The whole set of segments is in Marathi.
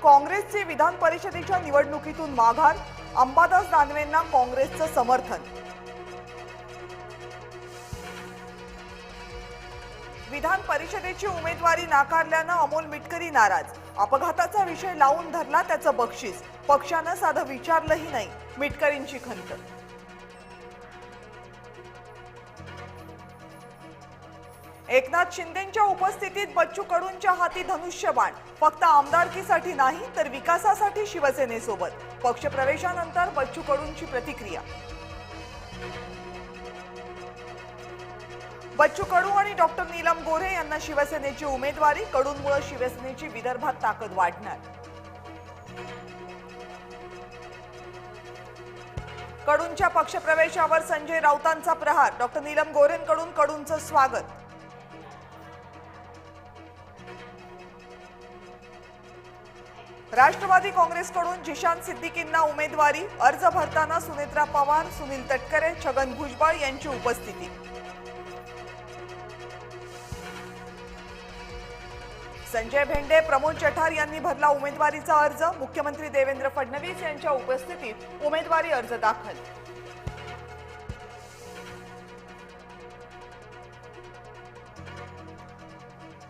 काँग्रेसचे विधान परिषदेच्या निवडणुकीतून माघार, अंबादास दानवेंना काँग्रेसचं समर्थन। विधान परिषदेची उमेदवारी नाकारल्यानं अमोल मिटकरी नाराज, अपघाताचा विषय लावून धरला त्याचं बक्षीस, पक्षानं साधं विचारलंही नाही, मिटकरींची खंत। एकनाथ शिंदेंच्या उपस्थितीत बच्चू कडूंच्या हाती धनुष्यबाण, फक्त आमदारकीसाठी नाही तर विकासासाठी शिवसेनेसोबत, पक्षप्रवेशानंतर बच्चू कडूंची प्रतिक्रिया। बच्चू कडू आणि डॉक्टर नीलम गोऱ्हे यांना शिवसेनेची उमेदवारी, कडूंमुळे शिवसेनेची विदर्भात ताकद वाढणार। कडूंच्या पक्षप्रवेशावर संजय राऊतांचा प्रहार, डॉक्टर नीलम गोऱ्हेंकडून कडूंचं स्वागत। राष्ट्रवादी काँग्रेसकडून जिशान सिद्दीकींना उमेदवारी, अर्ज भरताना सुनेत्रा पवार, सुनील तटकरे, छगन भुजबळ यांची उपस्थिती। संजय भेंडे, प्रमोद चठार यांनी भरला उमेदवारीचा अर्ज, मुख्यमंत्री देवेंद्र फडणवीस यांच्या उपस्थितीत उमेदवारी अर्ज दाखल।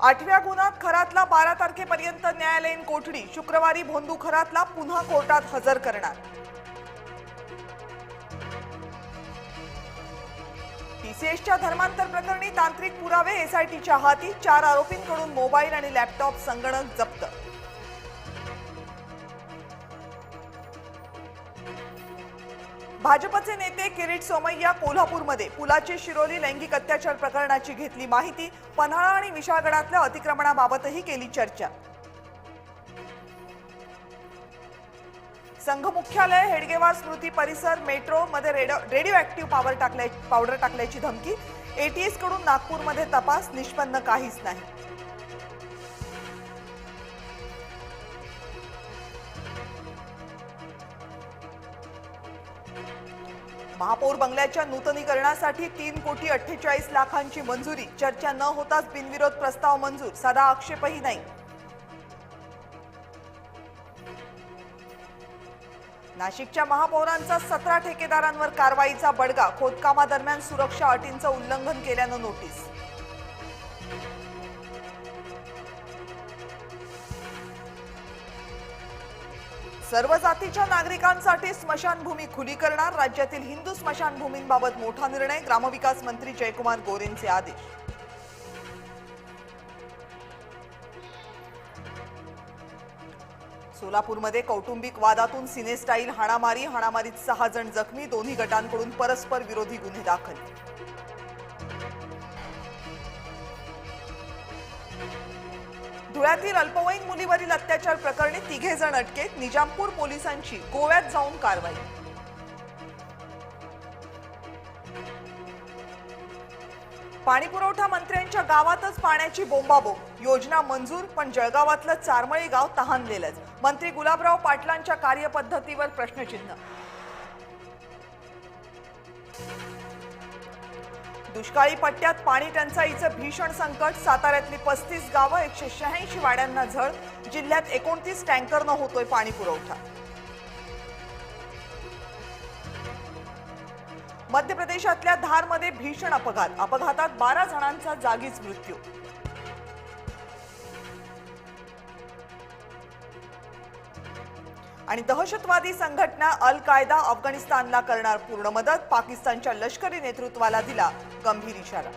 आठव्या गुन्ह्यात खरातला 12 तारखेपर्यंत न्यायालयीन कोठडी, शुक्रवारी भोंदू खरातला पुन्हा कोर्टात हजर करणार। टीसीएसच्या धर्मांतर प्रकरणी तांत्रिक पुरावे एसआयटीच्या हाती, 4 आरोपींकडून मोबाईल आणि लॅपटॉप संगणक जप्त। भाजपचे नेते किरीट सोमय्या कोल्हापूरमध्ये, पुलाची शिरोली लैंगिक अत्याचार प्रकरणाची घेतली माहिती, पन्हाळा आणि विशाळगडातल्या अतिक्रमणाबाबतही केली चर्चा। संघ मुख्यालय, हेडगेवार स्मृती परिसर, मेट्रो मध्ये रेडिओ ऍक्टिव्ह पावडर टाकल्याची धमकी, एटीएस कडून नागपूरमध्ये तपास, निष्पन्न काहीच नाही। महापौर बंगल्याच्या नूतनीकरणासाठी 3,48,00,000ची मंजुरी, चर्चा न होताच बिनविरोध प्रस्ताव मंजूर, साधा आक्षेपही नाही। नाशिकच्या महापौरांचा 17 ठेकेदारांवर कारवाईचा बडगा, खोदकामादरम्यान सुरक्षा अटींचं उल्लंघन केल्यानं नोटीस। सर्व जातीच्या नागरिकांसाठी स्मशानभूमी खुली करणार, राज्यातील हिंदू स्मशानभूमींबाबत मोठा निर्णय, ग्रामविकास मंत्री जयकुमार गोरेंचे आदेश। सोलापूरमध्ये कौटुंबिक वादातून सिनेस्टाईल हाणामारीत 6 जण जखमी, दोन्ही गटांकडून परस्पर विरोधी गुन्हे दाखल। धुळ्यातील अल्पवयीन मुलीवरील अत्याचार प्रकरणी 3 जण अटकेत, निजामपूर पोलिसांची गोव्यात जाऊन कारवाई। पाणीपुरवठा मंत्र्यांच्या गावातच पाण्याची बोंबाबोंब, योजना मंजूर पण जळगावातलं चारमळी गाव तहानलेलंच, मंत्री गुलाबराव पाटलांच्या कार्यपद्धतीवर प्रश्नचिन्ह। दुष्काळी पट्ट्यात पाणी टंचाईचं भीषण संकट, साताऱ्यातली 35 गावं, 186 वाड्यांना झळ, जिल्ह्यात 29 टँकरनं होतोय पाणी पुरवठा। मध्य प्रदेशातल्या धारमध्ये भीषण अपघात, अपघातात 12 जणांचा जागीच मृत्यू। आणि दहशतवादी संघटना अल कायदा अफगाणिस्तानला करणार पूर्ण मदत, पाकिस्तानच्या लष्करी नेतृत्वाला दिला गंभीर इशारा।